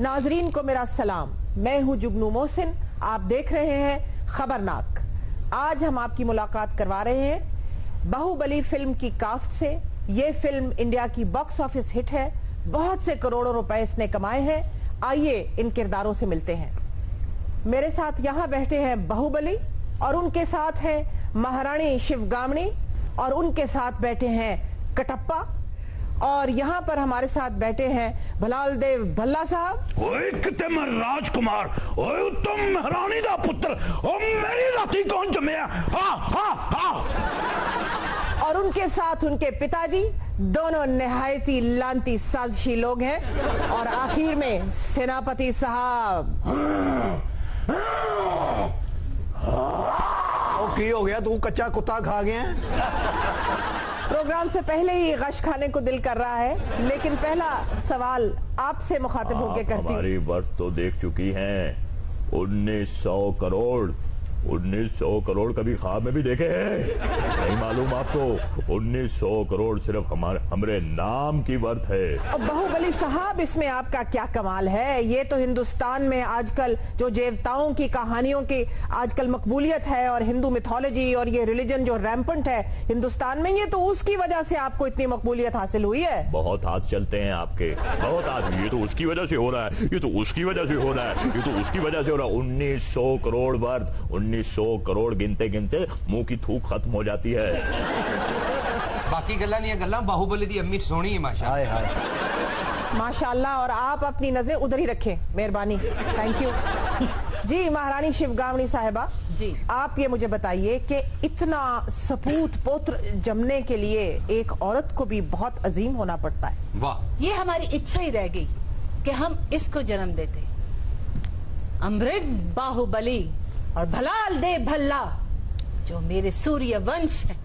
नाजरीन को मेरा सलाम, मैं हूं जुगनू मोहसिन। आप देख रहे हैं खबरनाक। आज हम आपकी मुलाकात करवा रहे हैं बाहुबली फिल्म की कास्ट से। ये फिल्म इंडिया की बॉक्स ऑफिस हिट है, बहुत से करोड़ों रुपए इसने कमाए हैं। आइए इन किरदारों से मिलते हैं। मेरे साथ यहां बैठे हैं बाहुबली और उनके साथ हैं महारानी शिवगामिनी और उनके साथ बैठे हैं कटप्पा और यहाँ पर हमारे साथ बैठे हैं भलाल देव भल्ला साहब। ओए किते मैं राजकुमार, ओए तुम महारानी दा पुत्र, ओ मेरी राती कौन जमया? हाँ हाँ हाँ। और उनके साथ उनके पिताजी, दोनों निहायती लांती साजिशी लोग हैं। और आखिर में सेनापति साहब। की हो गया, तू कच्चा कुत्ता खा गया? प्रोग्राम से पहले ही गश खाने को दिल कर रहा है, लेकिन पहला सवाल आपसे मुखातिब होकर करती हूं। हमारी वर्ष तो देख चुकी हैं 1900 करोड़। 1900 करोड़ कभी ख्वाब में भी देखे हैं? नहीं मालूम आपको? 1900 करोड़ सिर्फ हमारे नाम की वर्थ है। अब बाहुबली साहब, इसमें आपका क्या कमाल है? ये तो हिंदुस्तान में आजकल जो देवताओं की कहानियों की आजकल मकबूलियत है और हिंदू मिथोलॉजी और ये रिलीजन जो रैम्पेंट है हिंदुस्तान में, ये तो उसकी वजह से आपको इतनी मकबूलियत हासिल हुई है। बहुत हाथ चलते हैं आपके, बहुत हाथ। ये तो उसकी वजह से हो रहा है, ये तो उसकी वजह से हो रहा है, ये तो उसकी वजह से हो रहा है। 1900 करोड़ वर्थ, 1900 करोड़ गिनते गिनते मुंह की थूक खत्म हो जाती है। बाकी गल्लां नहीं गल्लां, बाहुबली दी अम्मी सोहनी है माशाअल्लाह। माशाअल्लाह। और आप अपनी नजरें उधर ही रखें, मेहरबानी। थैंक यू जी। महारानी शिवगामिनी साहिबा जी, आप ये मुझे बताइए कि इतना सपूत पुत्र जमने के लिए एक औरत को भी बहुत अजीम होना पड़ता है। वाह, ये हमारी इच्छा ही रह गई कि हम इसको जन्म देते। अमृत बाहुबली और भलाल दे भल्ला, जो मेरे सूर्य वंश है,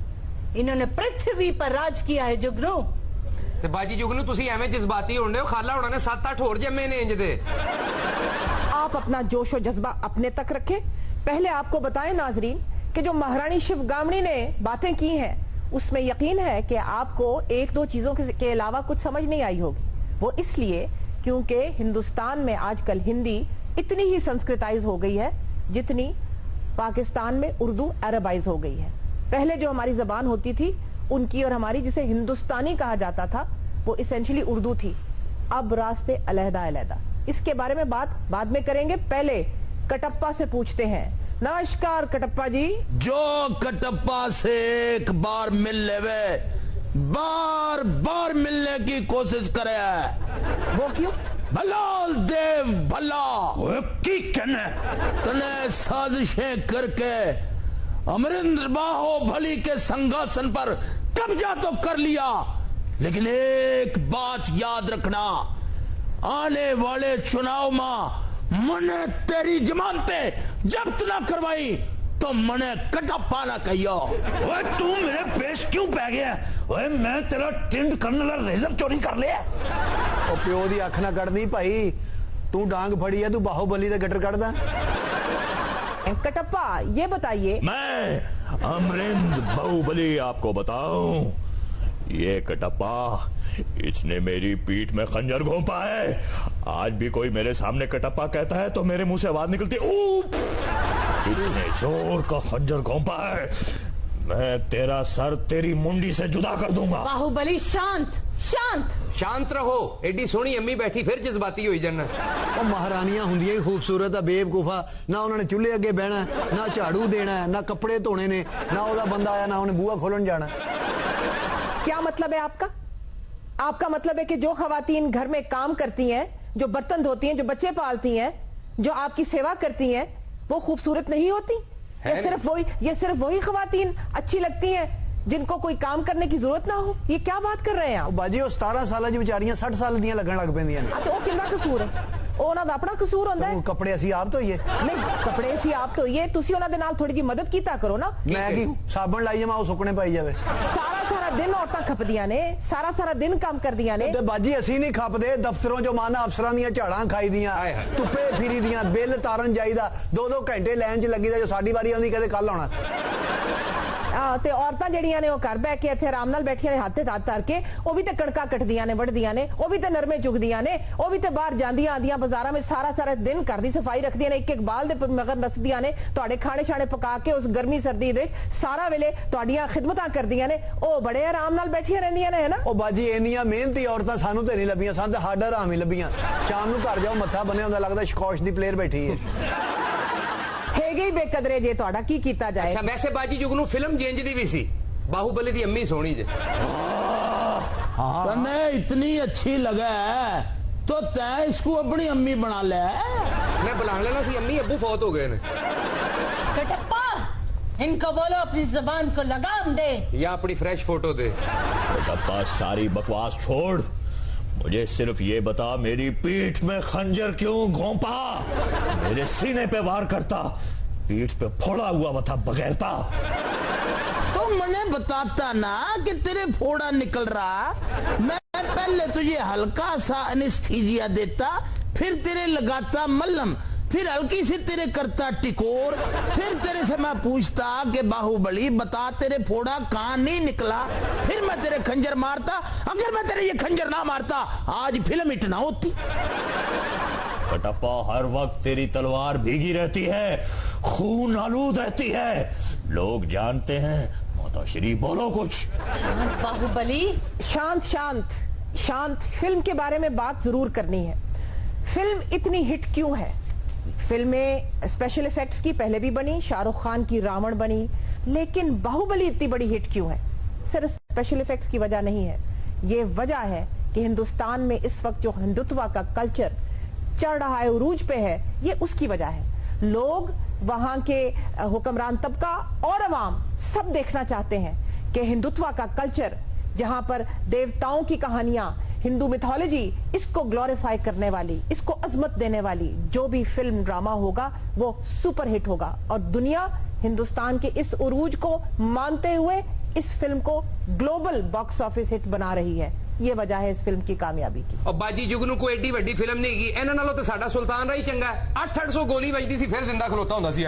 इन्होंने पृथ्वी पर राज किया है। जुगनू ते बाजी जुगनू, तुसी एवें जज्बाती होने हो। खाला होना ने 7-8 होर जम्मे ने इंज दे। आप अपना जोश और जज्बा अपने तक रखें। पहले आपको बताएं नाजरीन कि जो महारानी शिवगामिनी ने बातें की हैं उसमें यकीन है कि आपको एक दो चीजों के अलावा कुछ समझ नहीं आई होगी। वो इसलिए क्योंकि हिंदुस्तान में आजकल हिंदी इतनी ही संस्कृताइज हो गई है जितनी पाकिस्तान में उर्दू अरबाइज हो गई है। पहले जो हमारी जबान होती थी उनकी और हमारी, जिसे हिंदुस्तानी कहा जाता था, वो इसेंशियली उर्दू थी। अब रास्ते अलहदा अलहदा। इसके बारे में बात बाद में करेंगे। पहले कटप्पा से पूछते हैं। नमस्कार कटप्पा जी। जो कटप्पा से एक बार मिल लेवे, बार बार मिलने की कोशिश करे। वो क्यों? भलाल देव भला की कहने तने साजिशें करके अमरिंद्र बाहुबली के सिंहासन पर कब्जा तो कर लिया, लेकिन एक बात याद रखना, आने वाले चुनाव में मने तेरी जमानते जब्त ना करवाई तो मने कटप्पा ना कहियो। ओए तू मेरे पेश क्यों पै गया? ओए मैं तेरा टिंड करने वाला रेजर चोरी कर लिया। ओ प्यो दी अख ना कड़दी भाई, तू डांग फड़ी है, तू बाहुबली दे गटर कड़दा। कटप्पा ये बताइए। मैं अमरिंद्र बाहुबली आपको बताऊं, ये कटप्पा, इसने मेरी पीठ में खंजर घोंपा है। आज भी कोई मेरे सामने कटप्पा कहता है तो मेरे मुंह से आवाज निकलती है, ऊप! इतने जोर का खंजर घोंपा है, मैं तेरा सर तेरी मुंडी से जुदा कर दूंगा। बाहुबली शांत शांत शांत रहो। एडी सोहनी अम्मी बैठी फिर जज्बाती होई जाना। ओ महारानियां हुंदियां ही खूबसूरत है बेवकूफा। ना उन्होंने चूल्हे अगे बहना, ना झाड़ू देना, ना कपड़े धोने ने, ना ओदा बंदा आया, ना उन्हें बुआ खोलन जाना। क्या मतलब है आपका? आपका मतलब है कि जो खवातीन घर में काम करती हैं, जो बर्तन धोती हैं, जो बच्चे पालती हैं, जो आपकी सेवा करती हैं, वो खूबसूरत नहीं होती? ये सिर्फ वही खवातीन अच्छी लगती हैं जिनको कोई काम करने की जरूरत ना हो? ये क्या बात कर रहे हैं आप? बाजी 17 साल दी बेचारियां 60 साल दियां लगन लग पैंदियां ने। तो कितना कसूर है? ਉਹਨਾਂ ਦਾ ਆਪਣਾ ਕਸੂਰ ਹੁੰਦਾ ਹੈ। कपड़े ਅਸੀਂ ਆਪ ਧੋਈਏ? नहीं, कपड़े ਅਸੀਂ ਆਪ ਧੋਈਏ, ਤੁਸੀਂ ਉਹਨਾਂ ਦੇ ਨਾਲ ਥੋੜੀ ਜੀ ਮਦਦ ਕੀਤਾ ਕਰੋ ਨਾ। ਮੈਂ ਕੀ ਸਾਬਣ ਲਾਈ ਜਾਵਾਂ, ਉਹ ਸੁੱਕਣੇ ਪਾਈ ਜਾਵੇ। ਸਾਰਾ ਦਿਨ ਔਰਤਾਂ ਖਪਦੀਆਂ ਨੇ, ਸਾਰਾ ਦਿਨ ਕੰਮ ਕਰਦੀਆਂ ਨੇ। ਤੇ ਬਾਜੀ ਅਸੀਂ ਨਹੀਂ ਖਪਦੇ, ਦਫ਼ਤਰੋਂ ਜੋ ਮਾਨਾ ਅਫਸਰਾਂ ਦੀਆਂ ਝਾੜਾਂ ਖਾਈਦੀਆਂ, ਧੁੱਪੇ ਫਿਰੀਦੀਆਂ, ਬਿੱਲ ਤਾਰਨ ਜਾਈਦਾ, 2-2 ਘੰਟੇ ਲਾਈਨ 'ਚ ਲੱਗੀਦਾ, ਜੋ ਸਾਡੀ ਵਾਰੀ ਆਉਂਦੀ ਕਦੇ ਕੱਲ ਆਉਣਾ। ਤੇ ਔਰਤਾਂ ਜਿਹੜੀਆਂ ਨੇ ਉਹ ਘਰ ਬੈ ਕੇ ਇੱਥੇ ਆਰਾਮ ਨਾਲ ਬੈਠੀਆਂ ਨੇ, ਹੱਥ ਤੇ ਹੱਥ ਧਰ ਕੇ, ਉਹ ਵੀ ਤੇ ਕਣਕਾਂ ਕੱਟਦੀਆਂ ਨੇ, ਵੱਢਦੀਆਂ ਨੇ, ਉਹ ਵੀ ਤੇ ਨਰਮੇ ਚੁਗਦੀਆਂ ਨੇ, ਉਹ ਵੀ ਤੇ ਬਾਹਰ ਜਾਂਦੀਆਂ ਆਂਦੀਆਂ ਬਾਜ਼ਾਰਾਂ ਵਿੱਚ ਸਾਰਾ ਦਿਨ ਘਰ ਦੀ ਸਫਾਈ ਰੱਖਦੀਆਂ ਨੇ, ਇੱਕ ਬਾਲ ਦੇ ਮਗਰ ਨੱਸਦੀਆਂ ਨੇ, ਤੁਹਾਡੇ ਖਾਣੇ ਛਾਣੇ ਪਕਾ ਕੇ ਉਸ ਗਰਮੀ ਸਰਦੀ ਦੇ ਸਾਰਾ ਵੇਲੇ ਤੁਹਾਡੀਆਂ ਖਿਦਮਤਾਂ ਕਰਦੀਆਂ ਨੇ, ਉਹ ਬੜੇ ਆਰਾਮ ਨਾਲ ਬੈਠੀਆਂ ਰਹਿੰਦੀਆਂ ਨੇ, ਹੈ ਨਾ। ਉਹ ਬਾਜੀ ਇੰਨੀਆਂ ਮਿਹਨਤੀ ਔਰਤਾਂ ਸਾਨੂੰ ਤੇ ਨਹੀਂ ਲੱਭੀਆਂ, ਸਾਨੂੰ ਤਾਂ ਸਾਡਾ ਆਰਾਮ ਹੀ ਲੱਭੀਆਂ। ਸ਼ਾਮ ਨੂੰ ਘਰ ਜਾਓ, ਮੱਥਾ ਬੰਨਿਆ ਹੁੰਦਾ, ਲੱਗਦਾ ਸ਼ਕੌਸ਼ ਦੀ ਪਲੇਅਰ ਬੈਠੀ ਹੈ। ਹੈਗੇ ਹੀ ਬੇਕਦਰੇ ਜੇ, ਤੁਹਾਡਾ ਕੀ ਕੀਤਾ ਜਾਏ। ਅੱਛਾ ਵੈਸੇ ਬਾਜੀ जुगनू फिल्म चेंज दी भी सी, बाहुबली दी अम्मी सोनी जे। तने इतनी अच्छी लगे तो तै इसको अपनी अम्मी बना ले। मैं बुला लेना सी, अम्मी अब्बू फौत हो गए ने। कटप्पा, इनको बोलो अपनी जबान को लगाम दे या अपनी फ्रेश फोटो दे। कटप्पा सारी बकवास छोड़, मुझे सिर्फ ये बता मेरी पीठ में खंजर क्यों घोंपा, मेरे सीने पे वार करता, पीठ पे फोड़ा हुआ था बगैरता। तो मैंने बताता ना कि तेरे फोड़ा निकल रहा, मैं पहले तुझे हल्का सा एनेस्थीसिया देता, फिर तेरे लगाता मल्हम, फिर हल्की सी तेरे करता टिकोर, फिर तेरे से मैं पूछता कि बाहुबली बता तेरे फोड़ा कहां नहीं निकला, फिर मैं तेरे खंजर मारता। अगर मैं तेरे ये खंजर ना मारता आज फिल्म हिट ना होती। कटप्पा हर वक्त तेरी तलवार भीगी रहती है, खून आलूद रहती है, लोग जानते हैं। माताश्री बोलो कुछ। शांत बाहुबली, शांत शांत शांत। फिल्म के बारे में बात जरूर करनी है। फिल्म इतनी हिट क्यों है? फिल्में स्पेशल इफेक्ट्स की पहले भी बनी, शाहरुख खान की रावण बनी, लेकिन बाहुबली इतनी बड़ी हिट क्यों है? सिर्फ स्पेशल इफेक्ट्स की वजह नहीं है, ये वजह है कि हिंदुस्तान में इस वक्त जो हिंदुत्व का कल्चर चढ़ रहा है, उरूज पे है, ये उसकी वजह है। लोग वहां के हुक्मरान तबका और अवाम सब देखना चाहते हैं कि हिंदुत्व का कल्चर, जहां पर देवताओं की कहानियां, हिंदू मिथोलॉजी, इसको ग्लोरीफाई करने वाली, इसको अजमत देने वाली जो भी फिल्म ड्रामा होगा वो सुपर हिट होगा। और दुनिया हिंदुस्तान के इस उरूज को मानते हुए इस फिल्म को ग्लोबल बॉक्स ऑफिस हिट बना रही है। ये वजह है इस फिल्म की कामयाबी की। और बाजी जुगनू कोई एडी वड्डी फिल्म नहीं की, इन्हां नालों तो साडा सुल्तान राही चंगा। 800 गोली वजदी सी फिर जिंदा खलोता हुंदा सी।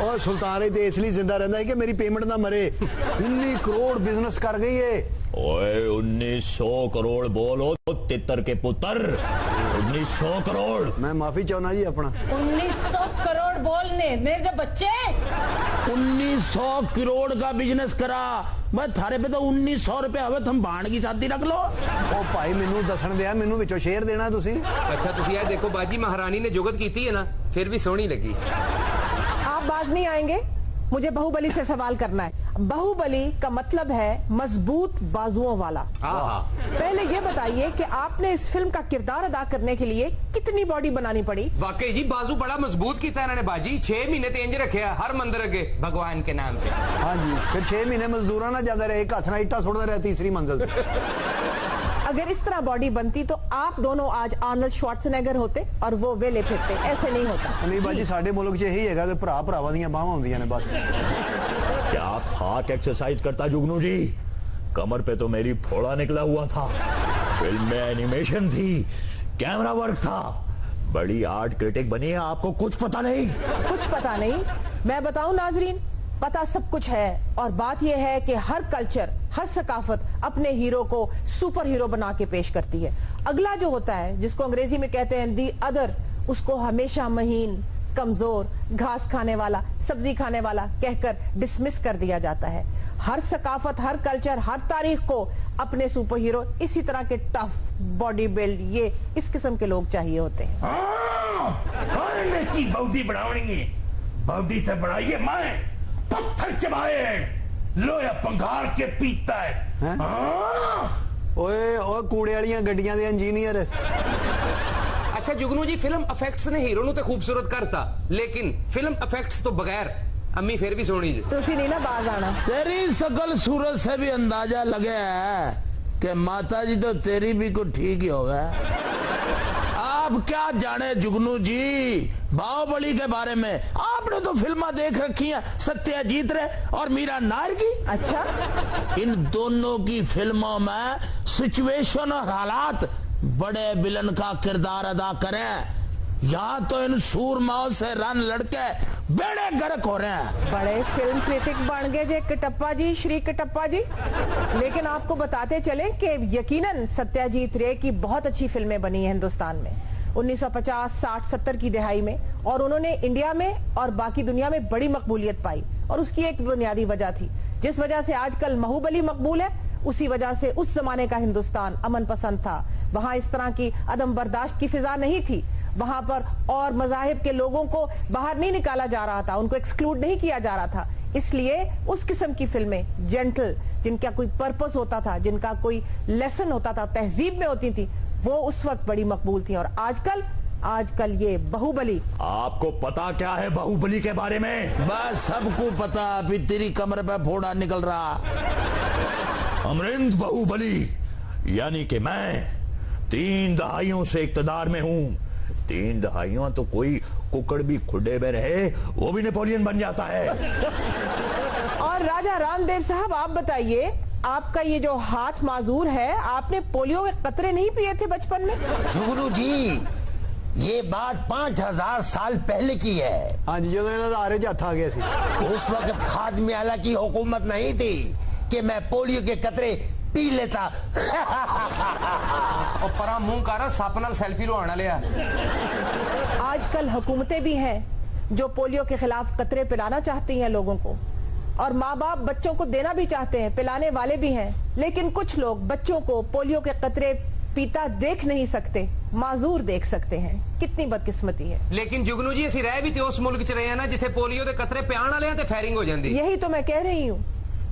और सुल्तान राही तो इसलिए जिंदा रहता है कि मेरी पेमेंट ना मरे। 19 करोड़ बिजनेस कर गई है। ओए 1900 करोड़ बोलो तितर के पुत्र, 1900 करोड़। मैं माफी चाहना जी अपना। 1900 करोड़ बोलने मेरे बच्चे। 1900 करोड़ का बिजनेस करा मैं थारे पे तो 1900 रुपए हवे थम बाण की छाती रख लो। ओ भाई मैनू दसन दिया, मैनू विचों शेयर देना तुसी। अच्छा तुसी ये देखो बाजी महारानी ने जुगत की है ना, फिर भी सोहनी लगी। आप बाज नहीं आएंगे, मुझे बाहुबली से सवाल करना है। बाहुबली का मतलब है मजबूत बाजुओं वाला। पहले ये बताइए कि आपने इस फिल्म का किरदार अदा करने के लिए कितनी बॉडी बनानी पड़ी? वाकई जी बाजू बड़ा मजबूत किया इन्होंने बाजी। 6 महीने तेंज रखे हर मंदिर अगे भगवान के नाम पे। हाँ जी, फिर 6 महीने मजदूरा ना ज्यादा रहे, एक हाथ ना ईटा छोड़ता रहे तीसरी मंजिल से। अगर इस तरह बॉडी बनती तो आप दोनों आज आर्नल्ड श्वार्ज़नेगर होते और वो वेले फिरते। ऐसे नहीं होता। नहीं बाजी, साडे मुल्क च यही है कि भरा भरावां दीयां बाहां हुंदियां ने बस। क्या खाक एक्सरसाइज करता जुगनू जी, कमर पे तो मेरी फोड़ा निकला हुआ था। फिल्म में एनिमेशन थी, कैमरा वर्क था, बड़ी आर्ट क्रिटिक बनी है, आपको कुछ पता नहीं? कुछ पता नहीं? मैं बताऊं नाजरीन, पता सब कुछ है। और बात यह है कि हर कल्चर, हर सकाफत अपने हीरो को सुपर हीरो बना के पेश करती है। अगला जो होता है, जिसको अंग्रेजी में कहते हैं दी अदर, उसको हमेशा महीन, कमजोर, घास खाने वाला, सब्जी खाने वाला कहकर डिसमिस कर दिया जाता है। हर सकाफत, हर कल्चर, हर तारीख को अपने सुपर हीरो इसी तरह के टफ, बॉडी बिल्ड, ये इस किस्म के लोग चाहिए होते हैं। बॉडी बनानी है, बॉडी से बनाइए मैं पत्थर चबाए लोया पंगार के पीता है। ओए ओए कूड़े वालियां गड्डियां दे इंजीनियर। अच्छा जुगनू जी, फिल्म इफेक्ट्स ने हीरो नु तो खूबसूरत करता, लेकिन फिल्म इफेक्ट्स तो बगैर अम्मी फिर भी सोनी जी। तो नहीं ना बाज आना। तेरी सकल सूरत से भी अंदाजा लगे है कि माता जी तो तेरी भी कुछ ठीक ही होगा। आप क्या जाने जुगनू जी बाहुबली के बारे में? आपने तो फिल्में देख रखी हैं, सत्यजीत रे और मीरा नायर की। अच्छा, इन दोनों की फिल्मों में सिचुएशन और हालात बड़े विलन का किरदार अदा करें। यहाँ तो इन सूरमाओं से रन लड़के बेड़े गर्क हो रहे हैं। बड़े फिल्म क्रिटिक बन गए जे कटप्पा जी, श्री कटप्पा जी। लेकिन आपको बताते चले कि यकीनन सत्यजीत रे की बहुत अच्छी फिल्में बनी हैं हिंदुस्तान में 1950, 60, 70 की दिहाई में, और उन्होंने इंडिया में और बाकी दुनिया में बड़ी मकबूलियत पाई। और उसकी एक बुनियादी वजह थी, जिस वजह से आजकल बाहुबली मकबूल है, उसी वजह से उस जमाने का हिंदुस्तान अमन पसंद था। वहां इस तरह की अदम बर्दाश्त की फिजा नहीं थी। वहां पर और मजाहिब के लोगों को बाहर नहीं निकाला जा रहा था, उनको एक्सक्लूड नहीं किया जा रहा था। इसलिए उस किस्म की फिल्में जेंटल, जिनका कोई पर्पस होता था, जिनका कोई लेसन होता था, तहजीब में होती थी, वो उस वक्त बड़ी मकबूल थी। और आजकल ये बाहुबली। आपको पता क्या है बाहुबली के बारे में? बस सबको पता, अभी तेरी कमर पे फोड़ा निकल रहा। अमरिंद बाहुबली, यानी कि मैं 3 दहाइयों से इक्तदार में हूं। 3 दहाइयों तो कोई कुकड़ भी खुडे में रहे वो भी नेपोलियन बन जाता है। और राजा रामदेव साहब, आप बताइए, आपका ये जो हाथ माजूर है, आपने पोलियो के कतरे नहीं पिए थे बचपन में? जुगनू जी, ये बात 5000 साल पहले की है। हाँ जी, जो आरे हथ आ गया सी। उस वक्त खाद्य आला की हुकूमत नहीं थी कि मैं पोलियो के कतरे पी लेता। और परा मुंह कर सप नाल सेल्फी लुआना लिया। आजकल हुकूमतें भी हैं जो पोलियो के खिलाफ कतरे पिलाना चाहती हैं लोगों को, और माँ बाप बच्चों को देना भी चाहते हैं, पिलाने वाले भी हैं। लेकिन कुछ लोग बच्चों को पोलियो के कतरे पीता देख नहीं सकते, माजूर देख सकते हैं। कितनी बदकिस्मती है। लेकिन जुगनू जी, असि रह भी ते उस मुल्क च रहे हैं ना जिथे पोलियो के कतरे पियाण वाले ते फायरिंग हो जाती। यही तो मैं कह रही हूँ।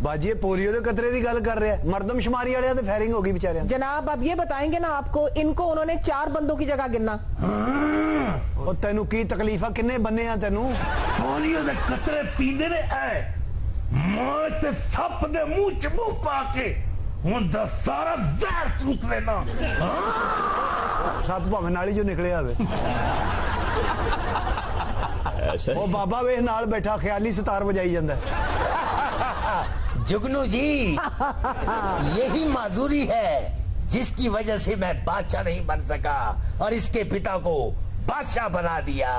बाजी पोलियो के कतरे की गल कर रहे हैं, मरदमशुमारी वाले तो फायरिंग होगी बेचारे। जनाब, अब ये बताएंगे ना आपको, इनको उन्होंने 4 बंदों की जगह गिनना। और तेनू की तकलीफा किन्ने बने हैं तेनू? पोलियो के कतरे पींदे ने ऐ मैं ते सप दे मुंह च मुंह पा के हुन दा सारा जहर चूस लेना। सप भावे नाली जो निकले आवे। ऐसे ओ बाबा वे नाल बैठा ख्याली सितार बजाई जांदा है। जुगनू जी, यही माजूरी है जिसकी वजह से मैं बादशाह नहीं बन सका और इसके पिता को बादशाह बना दिया।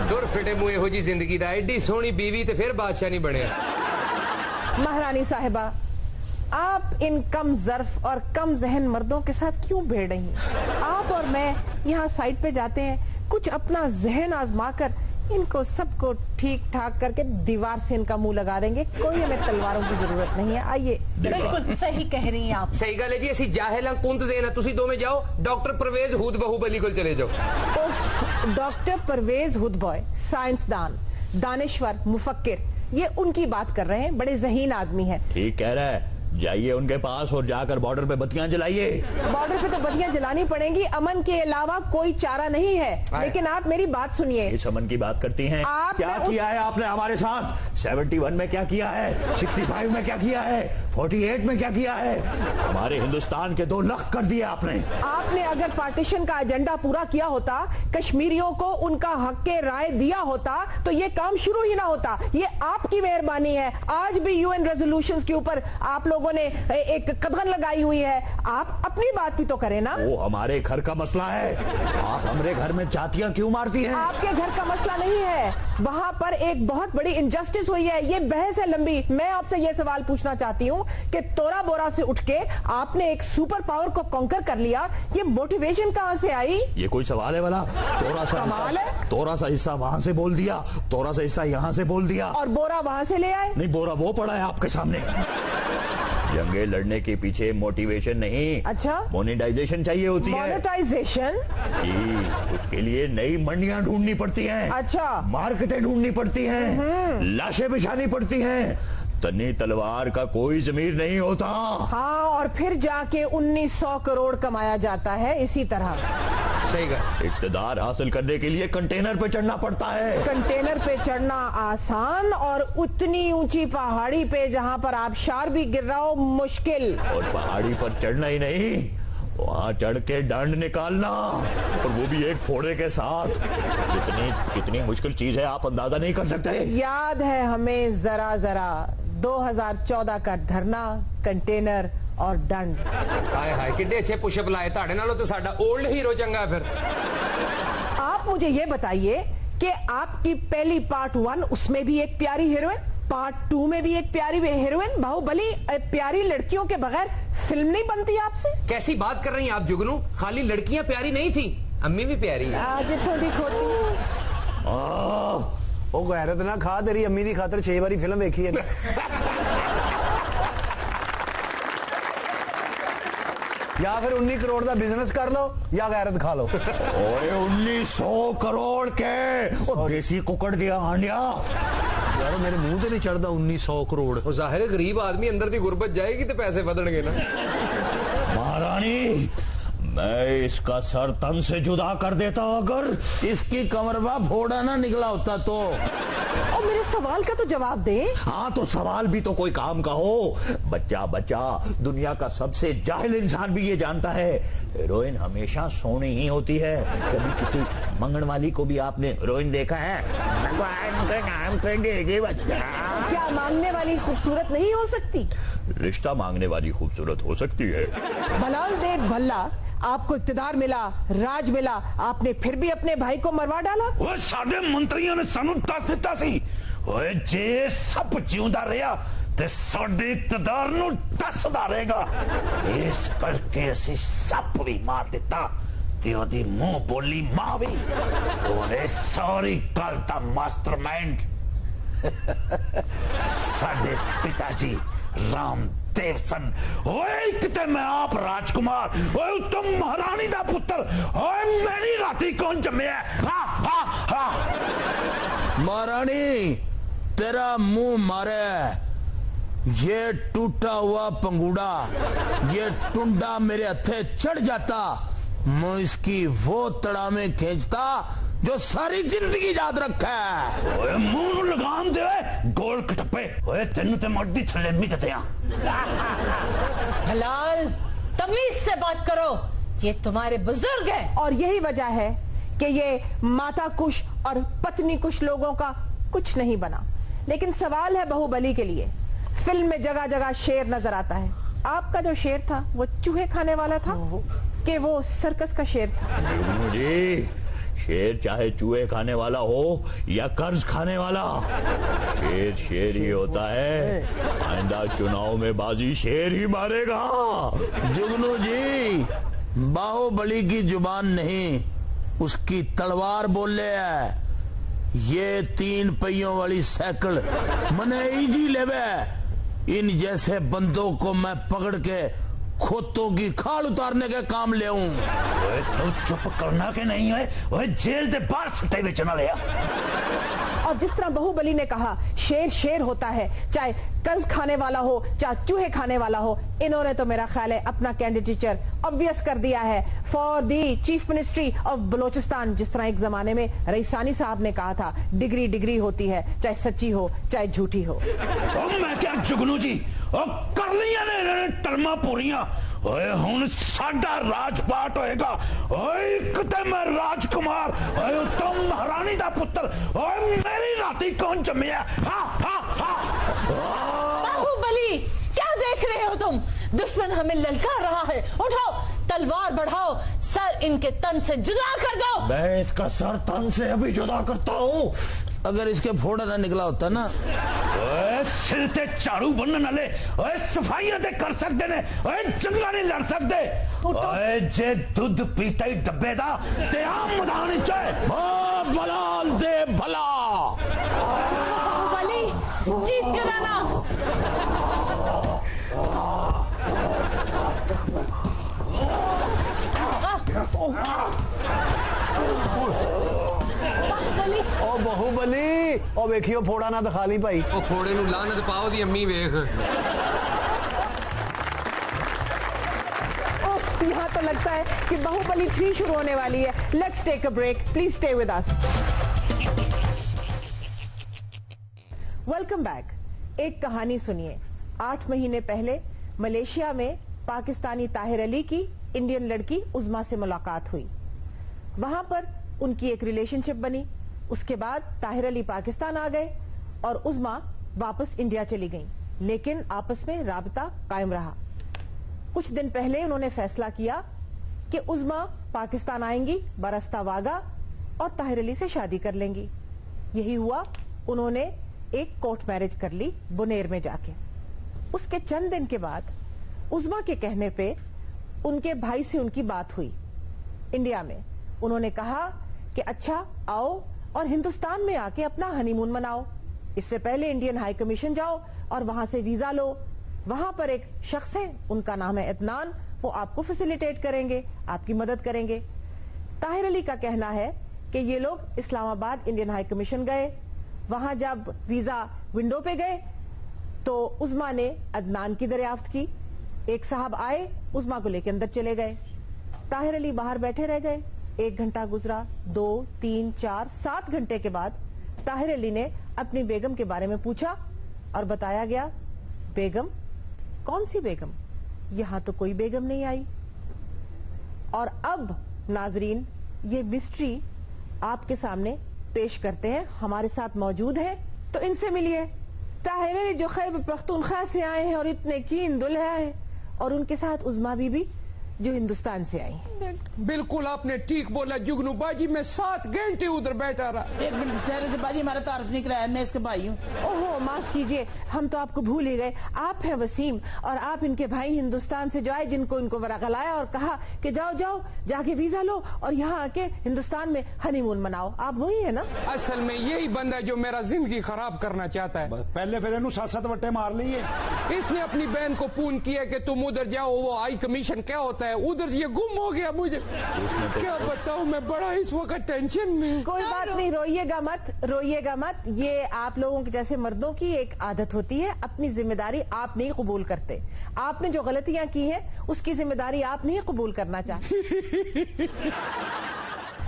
दुर फिटे मुंह एहो जी जिंदगी दा, एडी सोहनी बीवी ते फिर बादशाह नहीं बने। महारानी साहिबा, आप इन कम ज़र्फ और कम जहन मर्दों के साथ क्यों भिड़ रही हैं? आप और मैं यहाँ साइड पे जाते हैं, कुछ अपना जहन आजमा कर इनको सबको ठीक ठाक करके दीवार से इनका मुंह लगा देंगे। कोई हमें तलवारों की जरूरत नहीं है। आइए। बिल्कुल सही कह रही हैं आप। सही गल है जी, असि जाहिल हां, कुंत ज़ेन, तुसी दोवें जाओ डॉक्टर परवेज हुद बाहुबली को चले जाओ। डॉक्टर परवेज हुद बॉय, साइंसदान, दानिश्वर, मुफक्किर, ये उनकी बात कर रहे हैं। बड़े ज़हीन आदमी हैं। ठीक कह रहा है, जाइए उनके पास और जाकर बॉर्डर पे बत्तियां जलाइए। बॉर्डर पे तो बत्तियां जलानी पड़ेंगी, अमन के अलावा कोई चारा नहीं है। लेकिन आप मेरी बात सुनिए। इस अमन की बात करती हैं। क्या किया है आपने हमारे साथ? 71 में क्या किया है? 65 में क्या किया है? 48 में क्या किया है? हमारे हिंदुस्तान के 2 लख्त कर दिए आपने। आपने अगर पार्टीशन का एजेंडा पूरा किया होता, कश्मीरियों को उनका हक के राय दिया होता, तो ये काम शुरू ही ना होता। ये आपकी मेहरबानी है। आज भी यूएन रेजोल्यूशंस के ऊपर आप लोगों ने एक कदम लगाई हुई है। आप अपनी बात भी तो करें ना। वो हमारे घर का मसला है, आप हमारे घर में चातियां क्यों मारती हैं? आपके घर का मसला नहीं है, वहां पर एक बहुत बड़ी इनजस्टिस हुई है। ये बहस है लंबी। मैं आपसे ये सवाल पूछना चाहती हूँ कि तोरा बोरा से उठ के आपने एक सुपर पावर को कॉन्कर कर लिया, ये मोटिवेशन कहां से आई? ये कोई सवाल है वाला? तोरा सा हिस्सा वहां से बोल दिया, तोरा सा हिस्सा यहाँ से बोल दिया, और बोरा वहां से ले आए। नहीं, बोरा वो पड़ा है आपके सामने। जंगे लड़ने के पीछे मोटिवेशन नहीं, अच्छा, मोनेटाइजेशन चाहिए होती है। मोनेटाइजेशन जी, उसके लिए नई मंडियां ढूंढनी पड़ती हैं। अच्छा, मार्केटें ढूंढनी पड़ती हैं, लाशें बिछानी पड़ती हैं। तनी तलवार का कोई जमीर नहीं होता। हाँ, और फिर जाके 1900 करोड़ कमाया जाता है इसी तरह। सही गल। इक़्तिदार हासिल करने के लिए कंटेनर पे चढ़ना पड़ता है। कंटेनर पे चढ़ना आसान, और उतनी ऊंची पहाड़ी पे जहाँ पर आबशार भी गिर रहा हो मुश्किल। और पहाड़ी पर चढ़ना ही नहीं, वहाँ चढ़ के डंड निकालना, और वो भी एक फोड़े के साथ। कितनी मुश्किल चीज है, आप अंदाजा नहीं कर सकते। याद है हमें जरा जरा 2014 का धरना, कंटेनर और दंड। हाय हाय, कितने अच्छे पुशअप लाए ताड़े नालों तो साडा ओल्ड हीरो चंगा। फिर आप आप मुझे ये बताइए कि आपकी पहली पार्ट 1 उसमें भी एक प्यारी हीरोइन, पार्ट 2 में भी एक प्यारी हीरोइन, बाहुबली प्यारी लड़कियों के बगैर फिल्म नहीं बनती आपसे। कैसी बात कर रही हैं आप जुगनू? खाली लड़कियां प्यारी नहीं थी, अम्मी भी प्यारी है। आज थोड़ी खोटी। ओ गैरत ना खा, तेरी अम्मी दी खातर 6 बारी फिल्म देखी है। या फिर 19 करोड़ का बिजनेस कर लो या गैरत खा लो। ओए 1900 करोड़ के ओ देसी कुकड़ दिया हांडिया। यार मेरे मुंह ते नहीं चढ़दा 1900 करोड़। और जाहिर है गरीब आदमी अंदर दी गुर्बत जाएगी तो पैसे बदलणगे ना। महारानी, मैं इसका सर तन से जुदा कर देता अगर इसकी कमरवा फोड़ा ना निकला होता तो। और मेरे सवाल का तो जवाब दे। हाँ तो सवाल भी तो कोई काम का हो। बच्चा बच्चा, दुनिया का सबसे जाहिल इंसान भी ये जानता है हीरोइन हमेशा सोनी ही होती है। कभी किसी मंगन वाली को भी आपने हीरोइन देखा है? भगवान के नाम पे देगी बच्चा। क्या मांगने वाली खूबसूरत नहीं हो सकती? रिश्ता मांगने वाली खूबसूरत हो सकती है। भलाल दे भल्ला, आपको इक्तदार मिला, राज मिला, आपने फिर भी अपने भाई को मरवा डाला। वो साडे मंत्रियों ने सानू दस दिता सी, ओए जे सब जिंदा रहा ते साडे इक्तदार नू दसदा रहेगा। इस करके असी सप भी मार दिता ते ओदी मुंह बोली मां भी। ओए सारी गल दा मास्टरमाइंड साडे पिताजी रामदेव सन। ओए किते मैं आप राजकुमार, ओए तुम महारानी दा पुत्र, ओए मेरी राती कौन जम्मिया? हाँ हाँ हाँ। महारानी, तेरा मुंह मारे, ये टूटा हुआ पंगूड़ा, ये टुंडा मेरे हथे चढ़ जाता, मैं इसकी वो तड़ामे खींचता जो सारी जिंदगी याद रखा है। ओए मुंह नु लगाम दे गोल कटप्पे। ओए तेनू ते मर्दी थलेमी ते दिया। हलाल, तमीज से बात करो, ये तुम्हारे बुजुर्ग हैं। और यही वजह है कि ये माता कुश और पत्नी कुश लोगों का कुछ नहीं बना। लेकिन सवाल है बाहुबली के लिए। फिल्म में जगह जगह शेर नजर आता है। आपका जो शेर था वो चूहे खाने वाला था कि वो सर्कस का शेर था? जी, शेर चाहे चूहे खाने वाला हो या कर्ज खाने वाला, शेर शेर ही होता है। आइंदा चुनाव में बाजी शेर ही मारेगा। जुगनू जी, बाहुबली की जुबान नहीं, उसकी तलवार बोले है। ये 3 पहियों वाली साइकिल मने इजी लेवे। इन जैसे बंदों को मैं पकड़ के खोतों की खाल उतारने के काम ले आऊं। तो चुप करना के नहीं है, ओए जेल दे बाहर सट्टे बेचना लिया। और जिस तरह बाहुबली ने कहा शेर शेर होता है, चाहे कर्ज खाने वाला हो चाहे चूहे खाने वाला हो, इन्होंने तो मेरा ख्याल है अपना कैंडिडेचर ऑब्वियस कर दिया है for the chief ministry of Balochistan. जिस तरह एक जमाने में रईसानी साहब ने कहा था डिग्री डिग्री होती है, चाहे सच्ची हो चाहे झूठी हो। मैं क्या जुगनू जी, कर लिया ने टलमा पूरियां। ओए हुन साडा राजपाट होएगा। ओए किते मैं राजकुमार, ओए तुम महारानी दा पुत्र, ओए मेरी राती कौन जम्मिया? हाँ हाँ हाँ। बाहुबली, क्या देख रहे हो तुम? दुश्मन हमें ललकार रहा है, उठाओ तलवार बढ़ाओ, सर इनके तन से जुदा कर दो। मैं इसका सर तन से अभी जुदा करता हूँ। अगर इसके फोड़ा ना निकला होता ना। ओए सिर ते झाड़ू बनने वाले, ओए सफाइयां ते कर सकते ने, ओए जंगा नहीं लड़ सकते। ओए जे दूध पीता ही डब्बे दा ते आम मैदान च भलाल दे भला। बाहुबली, जीत कर आना। बाहुबली, ओ बाहुबली, ओ वेखियो फोड़ा ना दिखा ली भाई। ਉਹ ਫੋੜੇ ਨੂੰ ਲਾਨਤ ਪਾਓ ਦੀ ਅੰਮੀ ਵੇਖ। यहाँ तो लगता है कि बाहुबली 3 शुरू होने वाली है। Let's take a break, please stay with us. Welcome back. एक कहानी सुनिए। 8 महीने पहले मलेशिया में पाकिस्तानी ताहिर अली की इंडियन लड़की उज़मा से मुलाकात हुई। वहां पर उनकी एक रिलेशनशिप बनी। उसके बाद ताहिर अली पाकिस्तान आ गए और उज़मा वापस इंडिया चली गईं, लेकिन आपस में राबता कायम रहा। कुछ दिन पहले उन्होंने फैसला किया कि उज़मा पाकिस्तान आएंगी बरस्ता वागा और ताहिर अली से शादी कर लेंगी। यही हुआ, उन्होंने एक कोर्ट मैरिज कर ली बुनेर में जाके। उसके चंद दिन के बाद उज़मा के कहने पे उनके भाई से उनकी बात हुई इंडिया में। उन्होंने कहा कि अच्छा आओ और हिंदुस्तान में आके अपना हनीमून मनाओ, इससे पहले इंडियन हाई कमीशन जाओ और वहां से वीजा लो। वहां पर एक शख्स है, उनका नाम है अदनान, वो आपको फैसिलिटेट करेंगे, आपकी मदद करेंगे। ताहिर अली का कहना है कि ये लोग इस्लामाबाद इंडियन हाई कमीशन गए, वहां जब वीजा विंडो पे गए तो उज़मा ने अदनान की दरियाफ्त की। एक साहब आए, उज़मा को लेकर अंदर चले गए। ताहिर अली बाहर बैठे रह गए। 1 घंटा गुजरा, 2, 3, 4, 7 घंटे के बाद ताहिर अली ने अपनी बेगम के बारे में पूछा और बताया गया, बेगम? कौन सी बेगम? यहां तो कोई बेगम नहीं आई। और अब नाजरीन ये मिस्ट्री आपके सामने पेश करते हैं, हमारे साथ मौजूद हैं, तो इनसे मिलिए। ताहिर अली जो खैबर पख्तूनख्वा से आए हैं और इतने कीन दुल्हा हैं, और उनके साथ उज़मा बीबी जो हिंदुस्तान से आई। बिल्कुल आपने ठीक बोला जुगनू बाजी, मैं 7 घंटे उधर बैठा रहा। एक मिनट ठहरे थे बाजी, हमारा तारुफ नहीं कराया, मैं इसके भाई हूँ। ओहो माफ कीजिए, हम तो आपको भूल ही गए। आप हैं वसीम और आप इनके भाई हिंदुस्तान से जो आए, जिनको इनको गलाया और कहा कि जाओ जाओ जाके वीजा लो और यहाँ आके हिंदुस्तान में हनीमून मनाओ। आप वही है ना? असल में यही बंदा है जो मेरा जिंदगी खराब करना चाहता है। पहले फिर 7-7 वट्टे मार लिए। इसने अपनी बहन को पून किया कि तुम उधर जाओ, वो हाई कमीशन क्या होता है, उधर ये गुम हो गया। मुझे क्या बताऊं, मैं बड़ा इस वक्त टेंशन में। कोई बात नहीं, रोइएगा मत, रोइएगा मत। ये आप लोगों के जैसे मर्दों की एक आदत होती है, अपनी जिम्मेदारी आप नहीं कबूल करते। आपने जो गलतियां की हैं उसकी जिम्मेदारी आप नहीं कबूल करना चाहते।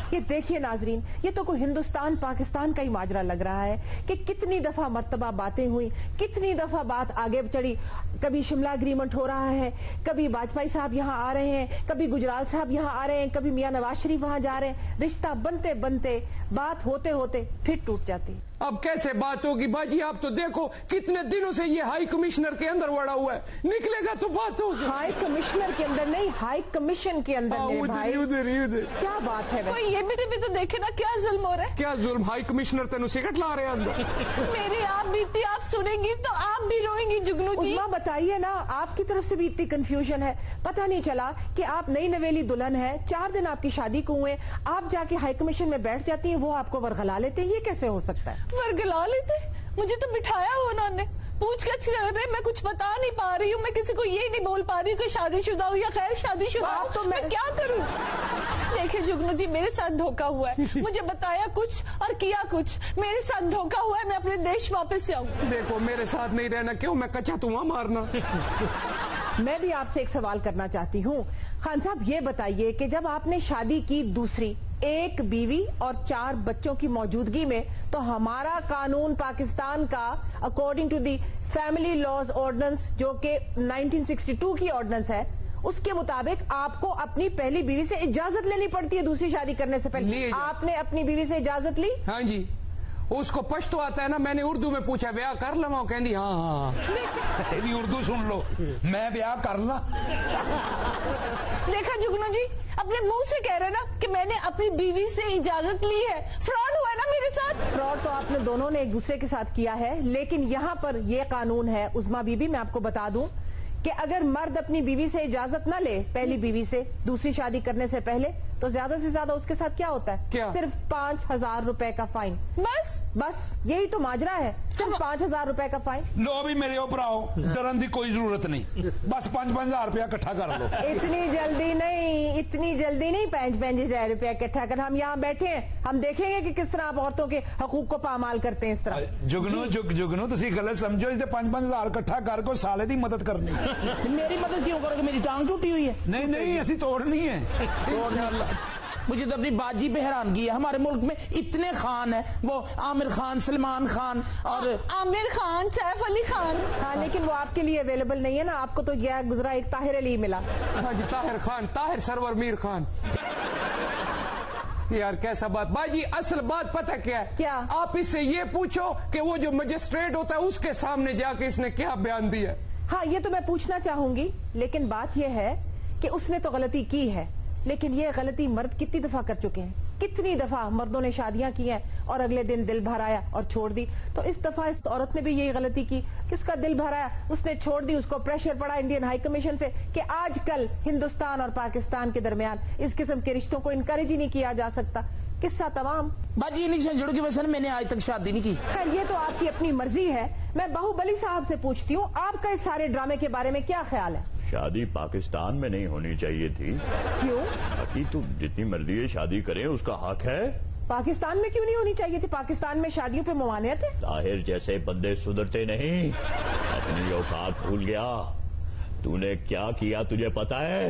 ये देखिए नाजरीन, ये तो कोई हिंदुस्तान पाकिस्तान का ही माजरा लग रहा है कि कितनी दफा मर्तबा बातें हुई, कितनी दफा बात आगे चढ़ी। कभी शिमला एग्रीमेंट हो रहा है, कभी वाजपेयी साहब यहाँ आ रहे हैं, कभी गुजराल साहब यहाँ आ रहे हैं, कभी मियां नवाज शरीफ वहां जा रहे हैं। रिश्ता बनते बनते, बात होते होते फिर टूट जाती है। अब कैसे बात होगी बाजी? आप तो देखो कितने दिनों से ये हाई कमिश्नर के अंदर वड़ा हुआ है, निकलेगा तो बात होगी। हाई कमिश्नर के अंदर नहीं, हाई कमीशन के अंदर मेरे भाई। उधर क्या बात है? कोई ये भी तो देखे ना, क्या जुल्म हो रहा है। क्या जुल्म? हाई कमिश्नर तेन सिगरेट ला रहे हैं अंदर। मेरी आप बीती आप सुनेंगी तो आप भी रोएंगी जुगनू जी। उज़मा बताइए ना, आपकी तरफ से भी इतनी कंफ्यूजन है, पता नहीं चला कि आप नई नवेली दुल्हन है, 4 दिन आपकी शादी को हुए, आप जाके हाई कमीशन में बैठ जाती है, वो आपको वरगला लेते हैं। ये कैसे हो सकता है? वरगला लेते? मुझे तो बिठाया हो उन्होंने, पूछताछ कर रहे, मैं कुछ बता नहीं पा रही हूँ, मैं किसी को ये नहीं बोल पा रही हूँ कि शादीशुदा हूँ या गैर शादीशुदा हूँ, तो मैं क्या करूँ? देखिए जुगनू जी, मेरे साथ धोखा हुआ है, मुझे बताया कुछ और किया कुछ, मेरे साथ धोखा हुआ है, मैं अपने देश वापस जाऊँ। देखो मेरे साथ नहीं रहना, क्यों? मैं कच्चा तुम्हारा मारना। मैं भी आपसे एक सवाल करना चाहती हूँ खान साहब, ये बताइए कि जब आपने शादी की दूसरी, 1 बीवी और 4 बच्चों की मौजूदगी में, तो हमारा कानून पाकिस्तान का according to the family laws ordinance, जो कि 1962 की ऑर्डिनेंस है, उसके मुताबिक आपको अपनी पहली बीवी से इजाजत लेनी पड़ती है दूसरी शादी करने से पहले। आपने अपनी बीवी से इजाजत ली? हाँ जी। उसको पश्तो आता है ना, मैंने उर्दू में पूछा ब्याह कर लवा, कहती हाँ। तेरी उर्दू सुन लो, मैं ब्याह कर ला। देखा जुगनू जी, अपने मुंह से कह रहे ना कि मैंने अपनी बीवी से इजाजत ली है। फ्रॉड हुआ है ना मेरे साथ। फ्रॉड तो आपने दोनों ने एक दूसरे के साथ किया है, लेकिन यहाँ पर यह कानून है उज़मा बीबी, मैं आपको बता दूं कि अगर मर्द अपनी बीवी से इजाजत न ले, पहली बीवी से दूसरी शादी करने से पहले, तो ज्यादा से ज्यादा उसके साथ क्या होता है? क्या? सिर्फ 5000 रुपए का फाइन। बस यही तो माजरा है, सिर्फ 5000 रुपए का फाइन। लो अभी मेरे ऊपर आओ, डरन की कोई जरूरत नहीं, बस 5-5 रुपया इकट्ठा कर लो। इतनी जल्दी नहीं, इतनी जल्दी नहीं 5-5 रुपया इकट्ठा कर। हम यहाँ बैठे हैं, हम देखेंगे कि किस तरह आप औरतों के हकूक को पामाल करते हैं इस तरह। जुगनू तुसी गलत समझो, इसे 5-5 इकट्ठा करके साले दी मदद करनी। मेरी मदद क्यों करोगे? मेरी टांग टूटी हुई है। नहीं ऐसी तोड़नी है। मुझे तो अपनी बाजी पे हैरानगी है, हमारे मुल्क में इतने खान है, वो आमिर खान, सलमान खान और आमिर खान, सैफ अली खान। हाँ, लेकिन वो आपके लिए अवेलेबल नहीं है ना, आपको तो गया गुजरा एक ताहिर अली मिला। हाँ जी, ताहिर खान, ताहिर सरवर मीर खान। यार कैसा बात बाजी, असल बात पता क्या है? क्या? आप इससे ये पूछो कि वो जो मजिस्ट्रेट होता है उसके सामने जाके इसने क्या बयान दिया। हाँ, ये तो मैं पूछना चाहूंगी, लेकिन बात यह है कि उसने तो गलती की है, लेकिन ये गलती मर्द कितनी दफा कर चुके हैं? कितनी दफा मर्दों ने शादियां की हैं और अगले दिन दिल भर आया और छोड़ दी। तो इस दफा इस औरत ने भी यही गलती की कि उसका दिल भर आया, उसने छोड़ दी। उसको प्रेशर पड़ा इंडियन हाई कमीशन से कि आजकल हिंदुस्तान और पाकिस्तान के दरमियान इस किस्म के रिश्तों को इनकरेज ही नहीं किया जा सकता। किस्सा तमाम। बाजी नहीं जुड़ की वजह से मैंने आज तक शादी नहीं की। खैर ये तो आपकी अपनी मर्जी है। मैं बाहुबली साहब से पूछती हूँ, आपका इस सारे ड्रामे के बारे में क्या ख्याल है? शादी पाकिस्तान में नहीं होनी चाहिए थी। क्यों? बाकी तू जितनी मर्जी है शादी करे, उसका हक है। पाकिस्तान में क्यों नहीं होनी चाहिए थी? पाकिस्तान में शादियों पे ममानियत है। ताहिर जैसे बंदे सुधरते नहीं, अपनी औकात भूल गया। तूने क्या किया तुझे पता है?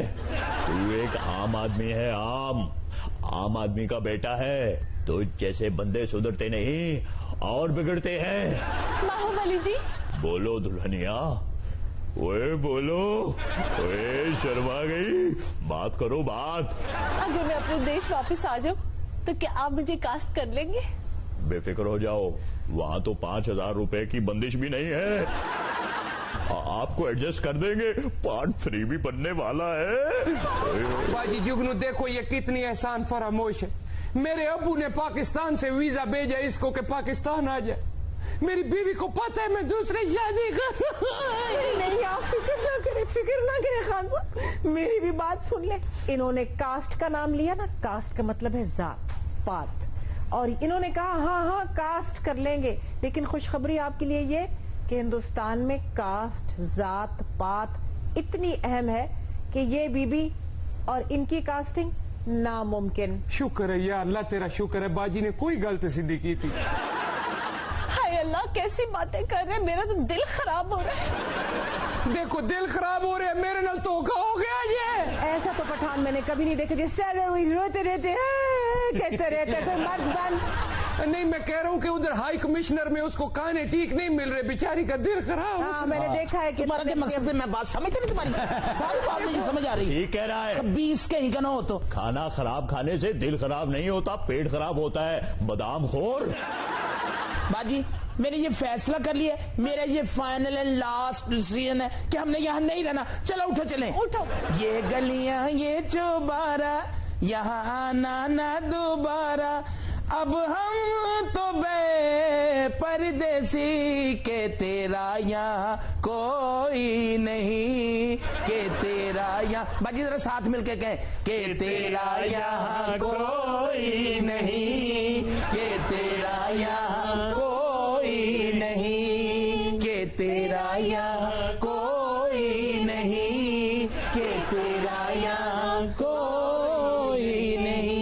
तू एक आम आदमी है, आम आदमी का बेटा है। तो जैसे बंदे सुधरते नहीं और बिगड़ते हैं। बाहुबली जी बोलो दुल्हनिया, ओए बोलो, ओए शर्मा गई, बात करो बात। अगर मैं अपने देश वापस आ जाऊं तो क्या आप मुझे कास्ट कर लेंगे? बेफिक्र हो जाओ, वहाँ तो 5,000 रुपए की बंदिश भी नहीं है। आपको एडजस्ट कर देंगे, पार्ट 3 भी बनने वाला है। बाजी जुगनू देखो ये कितनी एहसान फरामोश है। मेरे अबू ने पाकिस्तान से वीजा भेजा इसको कि पाकिस्तान आ जाए। मेरी बीवी को पता है मैं दूसरी शादी कर। नहीं आप फिक्र ना करें खान साहब, मेरी भी बात सुन ले। इन्होंने कास्ट का नाम लिया ना, कास्ट का मतलब है जात पात, और इन्होंने कहा हाँ कास्ट कर लेंगे। लेकिन खुशखबरी आपके लिए ये कि हिंदुस्तान में कास्ट जात पात इतनी अहम है कि ये बीबी और इनकी कास्टिंग नामुमकिन। शुक्र है या अल्लाह, तेरा शुक्र है बाजी ने कोई गलती सीधी की थी। हाय अल्लाह, कैसी बातें कर रहे हैं, मेरा तो दिल खराब हो रहा है। देखो दिल खराब हो रहा है, मेरे नाल धोखा हो गया ये। ऐसा तो पठान मैंने कभी नहीं देखा जिससे रोते रहते कैसे रहते कोई मर्द बन। नहीं मैं कह रहा हूँ कि उधर हाई कमिश्नर में उसको खाने ठीक नहीं मिल रहे, बेचारी का दिल खराब। हाँ मैंने देखा है कि तुम्हारा क्या मकसद है? मैं बात समझते नहीं तुम्हारी, सारी बात नहीं समझ आ रही। ठीक कह रहा है। 20 कहीं का ना हो तो खाना खराब खाने से दिल खराब नहीं होता, पेट खराब होता है, बादाम खोर। बाजी मैंने ये फैसला कर लिया, मेरा ये फाइनल एंड लास्ट डिसीजन है कि हमने यहाँ नहीं रहना। चलो उठो चलें। उठो। ये गलियां ये चौबारा, यहाँ आना ना दोबारा। अब हम तो परदेसी के तेरा यहाँ कोई नहीं, के तेरा यहाँ। बाजी जरा साथ मिलके कहें के तेरा यहाँ कोई नहीं, के तेरा यहाँ कोई नहीं, के तेरा यहाँ कोई नहीं, के तेरा यहाँ कोई नहीं।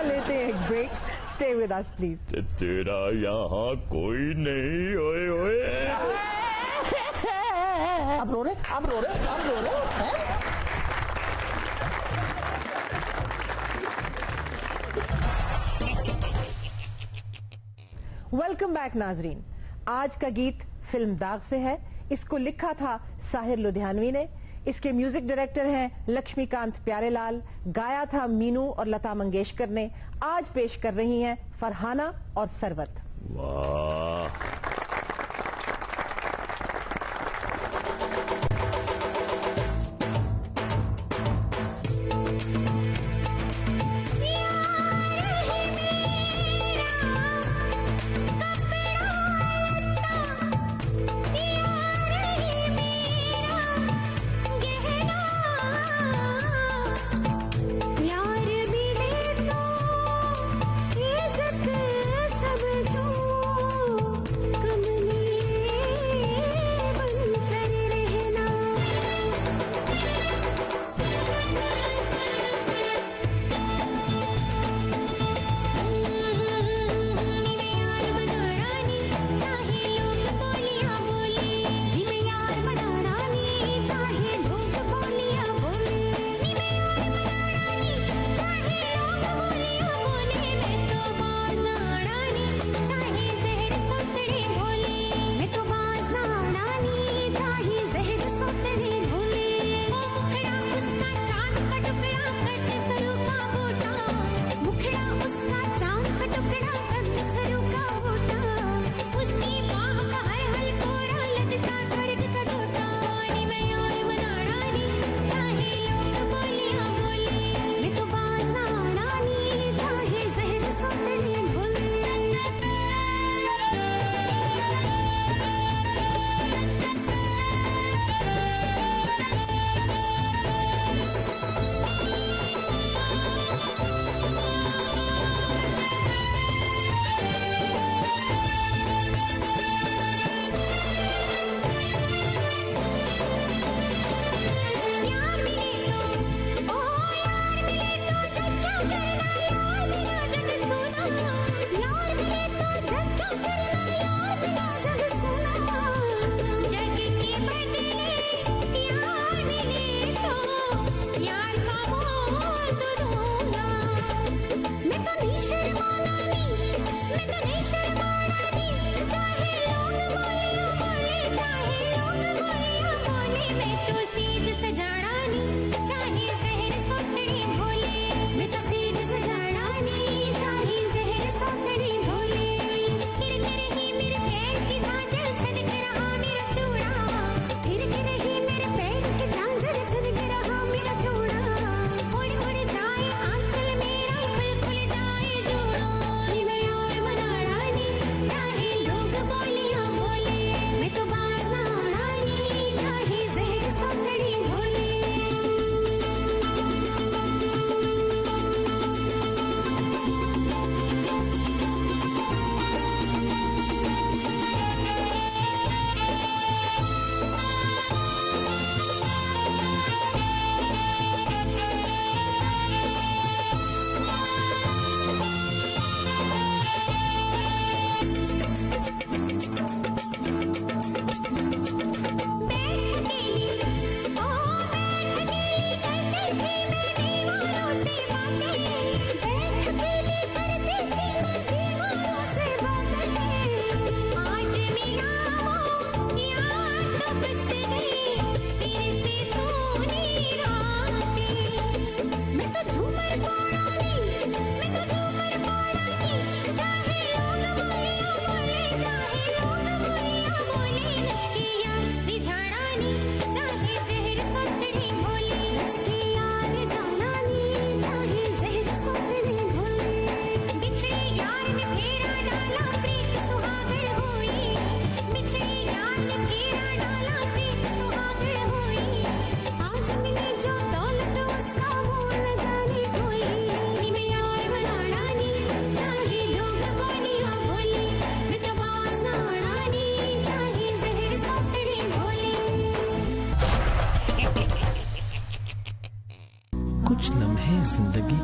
लेते हैं एक break, stay with us please. तेरा यहाँ कोई नहीं, ओए ओए। आप रो रहे हैं? वेलकम बैक नाजरीन। आज का गीत फिल्म दाग से है। इसको लिखा था साहिर लुधियानवी ने। इसके म्यूजिक डायरेक्टर हैं लक्ष्मीकांत प्यारेलाल। गाया था मीनू और लता मंगेशकर ने। आज पेश कर रही हैं फरहाना और सरवत। वाह। जिंदगी